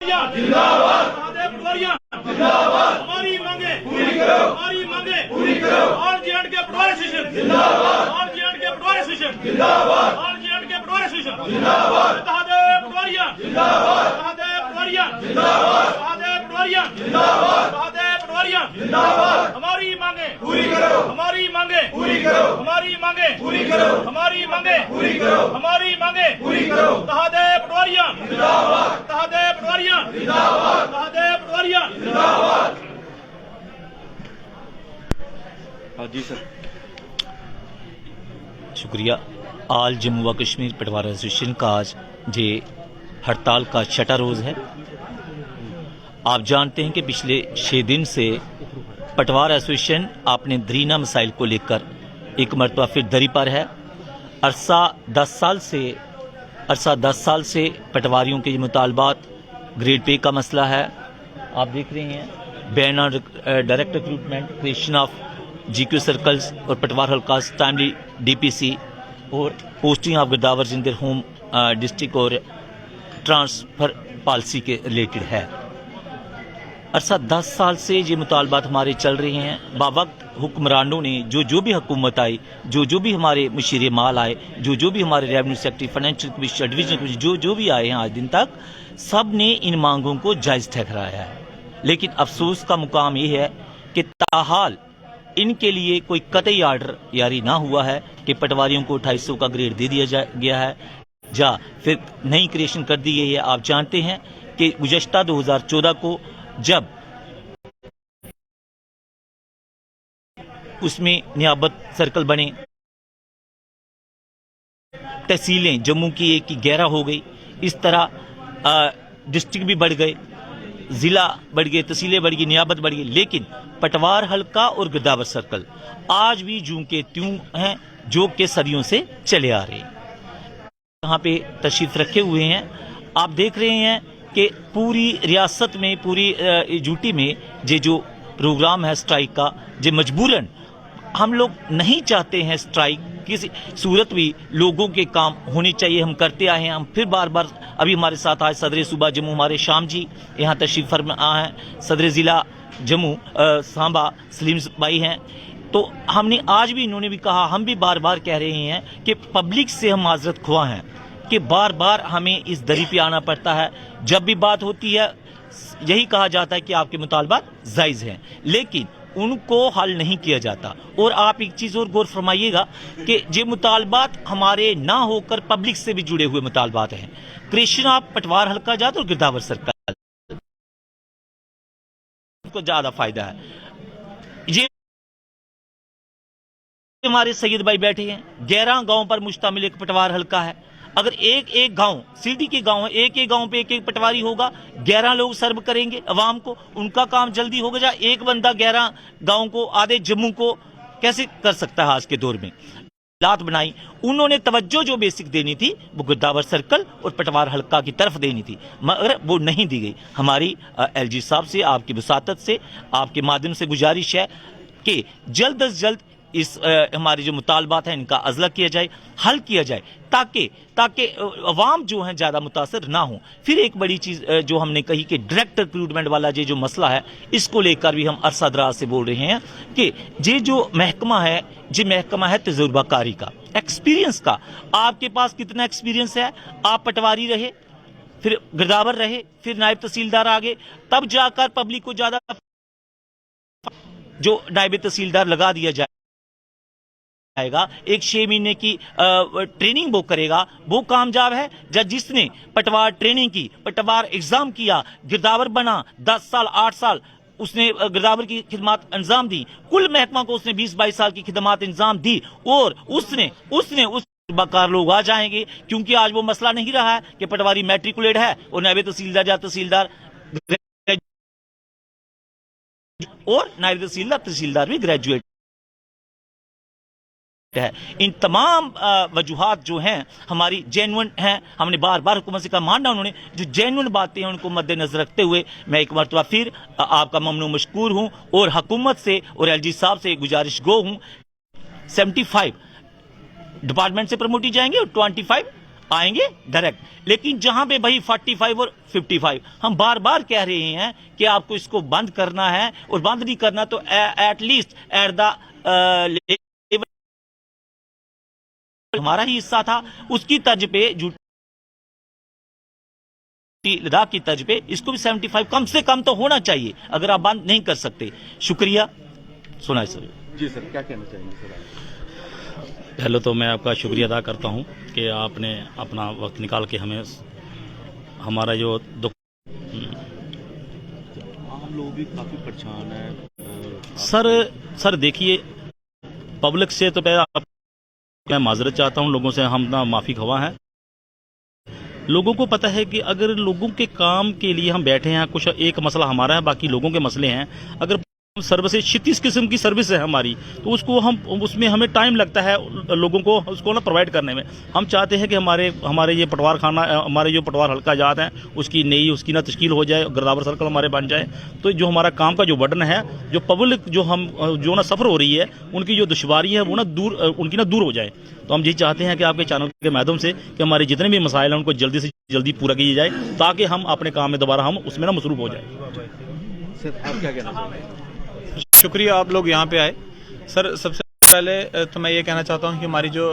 जिंदाबाद पटवारियां जिंदाबाद। हमारी मांगे पूरी करो, हमारी मांगे पूरी करो। ऑल जे&के पटवारी एसोसिएशन जिंदाबाद, ऑल जे&के पटवारी एसोसिएशन जिंदाबाद, ऑल जे&के पटवारी एसोसिएशन जिंदाबाद। पटवारियां जिंदाबाद, पटवारियां जिंदाबाद, पटवारियां जिंदाबाद, पटवारियां जिंदाबाद। हमारी मांगे पूरी करो, हमारी मांगे पूरी करो, हमारी मांगे पूरी करो, हमारी मांगे पूरी करो, हमारी मांगे पूरी करो। पटवारियां जिंदाबाद, पटवारियां जिंदाबाद, पटवारियां जिंदाबाद। हाँ जी सर, शुक्रिया। आल जम्मू व कश्मीर पटवार एसोसिएशन का आज ये हड़ताल का छठा रोज है। आप जानते हैं कि पिछले 6 दिन से पटवार एसोसिएशन अपने दरीना मसाइल को लेकर एक मरतबा फिर दरी पर है। अरसा 10 साल से पटवारियों के मुतालबात, ग्रेड पे का मसला है। आप देख रहे हैं ban on direct recruitment, creation of GQ circles और पटवार हल्कास टाइमली DPC और posting of girdawar in their home district और ट्रांसफ़र पॉलिसी के रिलेटेड है। अरसा 10 साल से ये मुतालबात हमारे चल रहे हैं। बावक्त हुक्मरानों ने जो भी हुकूमत आई, जो भी हमारे मुशीर माल आए, जो भी हमारे revenue secretary, financial commissioner, divisional commissioner, जो भी आए हैं आज दिन तक, सब ने इन मांगों को जायज़ ठहराया है। लेकिन अफसोस का मुकाम ये है कि ताहाल इनके लिए कोई कतई आर्डर जारी ना हुआ है कि पटवारियों को 250 का ग्रेड दे दिया गया है या फिर नई क्रिएशन कर दी गई है। आप जानते हैं कि गुज़श्ता 2014 को जब उसमें नियाबत सर्कल बने, तहसीलें जम्मू की 1 की 11 हो गई, इस तरह डिस्ट्रिक्ट भी बढ़ गए, जिला बढ़ गए, तहसीलें बढ़ गई, नियाबत बढ़ गई। लेकिन पटवार हल्का और गिरदावर सर्कल आज भी जूं के त्यों हैं, जो के सदियों से चले आ रहे हैं। यहाँ पे तशरीफ रखे हुए हैं। आप देख रहे हैं कि पूरी रियासत में, पूरी यूटी में ये जो प्रोग्राम है स्ट्राइक का, ये मजबूरन हम लोग नहीं चाहते हैं स्ट्राइक किसी सूरत भी, लोगों के काम होने चाहिए, हम करते आए हैं। हम फिर बार बार, अभी हमारे साथ आज सदर सूबा जम्मू हमारे शाम जी यहाँ तशरीफ फरमा हैं, सदर ज़िला जम्मू सांबा सलीम भाई हैं। तो हमने आज भी, इन्होंने भी कहा, हम भी बार बार कह रहे हैं कि पब्लिक से हम माजरत ख्वाह हैं कि बार बार हमें इस दरी पे आना पड़ता है। जब भी बात होती है यही कहा जाता है कि आपके मुतालबात जायज़ हैं, लेकिन उनको हल नहीं किया जाता। और आप एक चीज़ और गौर फरमाइएगा कि ये मुतालबात हमारे ना होकर पब्लिक से भी जुड़े हुए मुतालबात हैं। क्रिएशन ऑफ पटवार हल्का जात और गिरदावर सर्कल को ज़्यादा फायदा है। ये हमारे सैयद भाई बैठे हैं, 11 गांव पर मुश्तमिल एक पटवार हल्का है। अगर एक गांव, सीधी के गांव है, एक गांव पे एक पटवारी होगा, 11 लोग सर्व करेंगे अवाम को, उनका काम जल्दी होगा। जा एक बंदा 11 गांव को, आधे जम्मू को कैसे कर सकता है आज के दौर में। लात बनाई उन्होंने, तवज्जो जो बेसिक देनी थी वो गिरदावर सर्कल और पटवार हल्का की तरफ देनी थी, मगर वो नहीं दी गई। हमारी LG साहब से, आपकी वसातत से, आपके माध्यम से गुजारिश है कि जल्द अज जल्द इस हमारे जो मुतालबात हैं इनका अजला किया जाए, हल किया जाए, ताकि अवाम जो हैं ज़्यादा मुतासर ना हो। फिर एक बड़ी चीज़ जो हमने कही कि डायरेक्ट रिक्रूटमेंट वाला ये जो मसला है, इसको लेकर भी हम अरसा दराज से बोल रहे हैं कि ये जो महकमा है, ये महकमा है तजुर्बाकारी का, एक्सपीरियंस का। आपके पास कितना एक्सपीरियंस है? आप पटवारी रहे, फिर गिरदावर रहे, फिर नायब तहसीलदार आगे, तब जाकर पब्लिक को ज़्यादा जो नायब तहसीलदार लगा दिया जाए आएगा, एक 6 महीने की ट्रेनिंग वो करेगा, वो कामयाब है। जब जिसने पटवार ट्रेनिंग की, पटवार एग्जाम किया, गिरदावर बना, 10 साल 8 साल उसने गिरदावर की खिदमत अंजाम दी, कुल महकमा को उसने 20-22 साल की खिदमत अंजाम दी, और उसने उस बकार लोग आ जाएंगे। क्योंकि आज वो मसला नहीं रहा है कि पटवारी मैट्रिकुलेट है और नायब तहसीलदार या तहसीलदार और नायब तहसीलदार भी ग्रेजुएट है। इन तमाम वजूहात जो हैं हमारी जेन्युइन हैं। हमने बार बार हुकूमत से कहा, मानना उन्होंने जो जेन्युइन बातें हैं उनको मद्देनजर रखते हुए मैं एक मरतबा फिर आपका ममनू मशकूर हूं और हुकूमत से और LG साहब से गुजारिश गो हूं। 75 डिपार्टमेंट से प्रमोट ही जाएंगे और 25 आएंगे डायरेक्ट। लेकिन जहां पे भाई 45 और 55 हम बार बार कह रहे हैं कि आपको इसको बंद करना है, और बंद नहीं करना तो एटलीस्ट एट द हमारा ही हिस्सा था, उसकी तर्ज पे लद्दाख की तर्ज पे इसको भी 75 कम से कम तो होना चाहिए, अगर आप बंद नहीं कर सकते। शुक्रिया। सुनाए सर। जी सर, क्या कहना चाहेंगे सर? पहले तो मैं आपका शुक्रिया अदा करता हूं कि आपने अपना वक्त निकाल के हमें हमारा जो दुख। आम लोग भी काफी परेशान है सर देखिए, पब्लिक से तो मैं माजरत चाहता हूं, लोगों से हम ना माफी ख्वाह हैं। लोगों को पता है कि अगर लोगों के काम के लिए हम बैठे हैं, कुछ एक मसला हमारा है, बाकी लोगों के मसले हैं। अगर सर्विसेज 36 किस्म की सर्विस है हमारी, तो उसमें हमें टाइम लगता है लोगों को उसको ना प्रोवाइड करने में। हम चाहते हैं कि हमारे ये पटवार खाना, हमारे जो पटवार हल्का जात हैं उसकी ना तश्कील हो जाए, गिरदावर सर्कल हमारे बन जाए। तो जो हमारा काम का जो बर्डन है, जो पब्लिक जो ना सफ़र हो रही है, उनकी जो दुश्वारी है वो ना दूर हो जाए। तो हम यही चाहते हैं कि आपके चैनल के माध्यम से कि हमारे जितने भी मसाइल हैं उनको जल्दी से जल्दी पूरा किया जाए, ताकि हम अपने काम में दोबारा हम उसमें ना मसरूफ हो जाए। सर आप क्या कहना चाहेंगे? शुक्रिया आप लोग यहाँ पे आए। सर सबसे पहले तो मैं ये कहना चाहता हूँ कि हमारी जो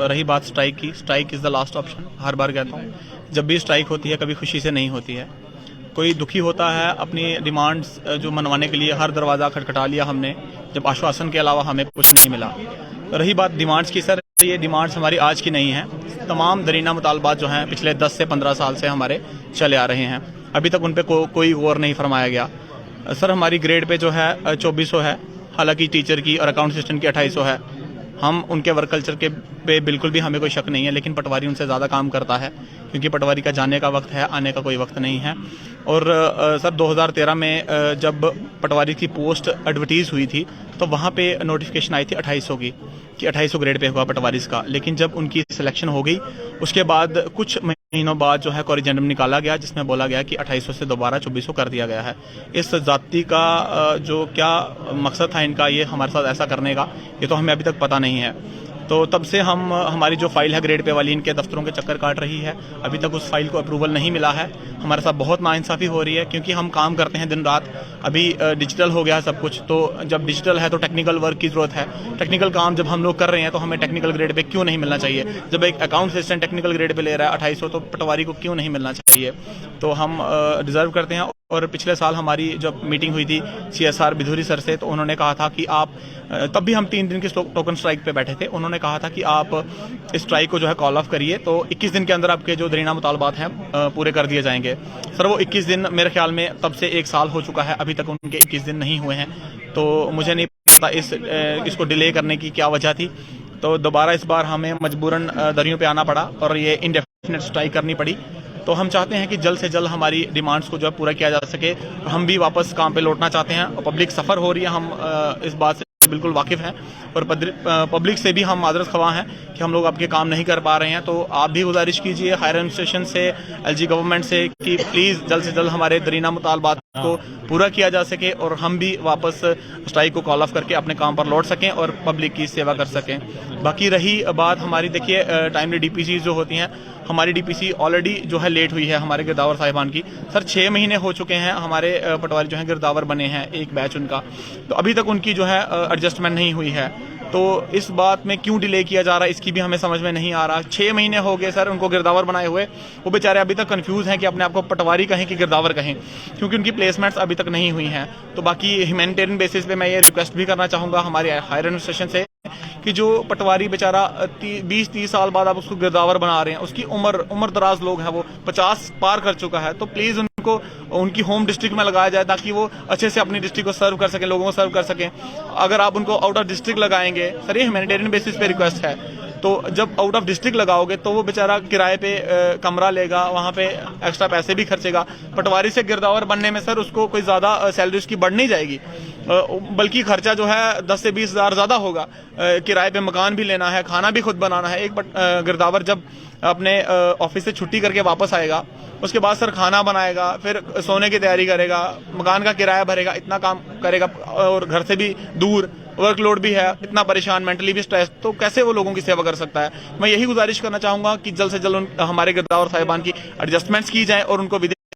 रही बात स्ट्राइक की, strike is the last option. हर बार कहता हूँ, जब भी स्ट्राइक होती है कभी खुशी से नहीं होती है। कोई दुखी होता है, अपनी डिमांड्स जो मनवाने के लिए हर दरवाज़ा खटखटा लिया हमने, जब आश्वासन के अलावा हमें कुछ नहीं मिला। रही बात डिमांड्स की, सर ये डिमांड्स हमारी आज की नहीं है। तमाम दरीना मुतालबात जो हैं पिछले 10 से 15 साल से हमारे चले आ रहे हैं, अभी तक उन पर कोई गौर नहीं फरमाया गया। सर हमारी ग्रेड पे जो है 2400 है, हालांकि टीचर की और अकाउंट असिस्टेंट की 2800 है। हम उनके वर्क कल्चर के पे बिल्कुल भी हमें कोई शक नहीं है, लेकिन पटवारी उनसे ज़्यादा काम करता है, क्योंकि पटवारी का जाने का वक्त है, आने का कोई वक्त नहीं है। और सर 2013 में जब पटवारी की पोस्ट एडवर्टीज़ हुई थी, तो वहाँ पे नोटिफिकेशन आई थी 2800 की, कि 2800 ग्रेड पे हुआ पटवारीज का। लेकिन जब उनकी सिलेक्शन हो गई, उसके बाद कुछ महीनों बाद जो है कोरिजेंडम निकाला गया, जिसमें बोला गया कि 2800 से दोबारा 2400 कर दिया गया है। इस जाति का जो क्या मकसद था इनका ये हमारे साथ ऐसा करने का, ये तो हमें अभी तक पता नहीं है। तो तब से हमारी जो फाइल है ग्रेड पे वाली, इनके दफ्तरों के चक्कर काट रही है। अभी तक उस फाइल को अप्रूवल नहीं मिला है। हमारे साथ बहुत नाइंसाफ़ी हो रही है, क्योंकि हम काम करते हैं दिन रात। अभी डिजिटल हो गया है सब कुछ, तो जब डिजिटल है तो टेक्निकल वर्क की ज़रूरत है। टेक्निकल काम जब हम लोग कर रहे हैं तो हमें टेक्निकल ग्रेड पे क्यों नहीं मिलना चाहिए? जब एक account assistant technical grade pay ले रहा है 2800, तो पटवारी को क्यों नहीं मिलना चाहिए? तो हम डिज़र्व करते हैं। और पिछले साल हमारी जब मीटिंग हुई थी CSR बिधूरी सर से, तो उन्होंने कहा था कि आप, तब भी हम 3 दिन की टोकन स्ट्राइक पे बैठे थे, उन्होंने कहा था कि आप इस स्ट्राइक को जो है कॉल ऑफ करिए, तो 21 दिन के अंदर आपके जो दरीना मुतालबात हैं पूरे कर दिए जाएंगे। सर वो 21 दिन मेरे ख्याल में तब से 1 साल हो चुका है, अभी तक उनके 21 दिन नहीं हुए हैं। तो मुझे नहीं पता इसको डिले करने की क्या वजह थी। तो दोबारा इस बार हमें मजबूरन दरियों पे आना पड़ा और ये इंडेफिनिट स्ट्राइक करनी पड़ी। तो हम चाहते हैं कि जल्द से जल्द हमारी डिमांड्स को जो है पूरा किया जा सके। हम भी वापस काम पे लौटना चाहते हैं। पब्लिक सफ़र हो रही है, हम इस बात से बिल्कुल वाकिफ़ हैं, और पब्लिक से भी हम माजरत ख्वाह हैं कि हम लोग आपके काम नहीं कर पा रहे हैं। तो आप भी गुजारिश कीजिए हायर एडमिनिस्ट्रेशन से, LG गवर्नमेंट से, कि प्लीज़ जल्द से जल्द हमारे दरीना मुतालबात को पूरा किया जा सके और हम भी वापस स्ट्राइक को कॉल ऑफ करके अपने काम पर लौट सकें और पब्लिक की सेवा कर सकें। बाकी रही बात हमारी, देखिए टाइमली DPC जो होती हैं, हमारी DPC ऑलरेडी जो है लेट हुई है हमारे गिरदावर साहिबान की। सर 6 महीने हो चुके हैं हमारे पटवारी जो हैं गिरदावर बने हैं, एक बैच उनका, तो अभी तक उनकी जो है एडजस्टमेंट नहीं हुई है। तो इस बात में क्यों डिले किया जा रहा है इसकी भी हमें समझ में नहीं आ रहा। 6 महीने हो गए सर उनको गिरदावर बनाए हुए, वो बेचारे अभी तक कंफ्यूज हैं कि अपने आप को पटवारी कहें कि गिरदावर कहें, क्योंकि उनकी प्लेसमेंट्स अभी तक नहीं हुई हैं। तो बाकी ह्यूमैनिटेरियन बेसिस पे मैं ये रिक्वेस्ट भी करना चाहूँगा हमारे हायर एडमिनिस्ट्रेशन से कि जो पटवारी बेचारा 20-30 साल बाद आप उसको गिरदावर बना रहे हैं, उसकी उम्र दराज लोग हैं, वो 50 पार कर चुका है, तो प्लीज़ उनको उनकी होम डिस्ट्रिक्ट में लगाया जाए ताकि वो अच्छे से अपनी डिस्ट्रिक्ट को सर्व कर सकें, लोगों को सर्व कर सकें। अगर आप उनको आउट ऑफ डिस्ट्रिक्ट लगाएंगे, सर ये ह्यूमैनिटेरियन बेसिस पे रिक्वेस्ट है, तो जब आउट ऑफ डिस्ट्रिक्ट लगाओगे तो वो बेचारा किराए पे कमरा लेगा, वहाँ पे एक्स्ट्रा पैसे भी खर्चेगा। पटवारी से गिरदावर बनने में सर उसको कोई ज़्यादा सैलरी उसकी बढ़ नहीं जाएगी, बल्कि खर्चा जो है 10 से 20 हज़ार ज़्यादा होगा। किराए पे मकान भी लेना है, खाना भी खुद बनाना है। एक गिरदावर जब अपने ऑफिस से छुट्टी करके वापस आएगा, उसके बाद सर खाना बनाएगा, फिर सोने की तैयारी करेगा, मकान का किराया भरेगा, इतना काम करेगा, और घर से भी दूर, वर्कलोड भी है, इतना परेशान, मेंटली भी स्ट्रेस, तो कैसे वो लोगों की सेवा कर सकता है। मैं यही गुजारिश करना चाहूंगा कि जल्द से जल्द हमारे गिरदावर साहिबान की एडजस्टमेंट्स की जाए और उनको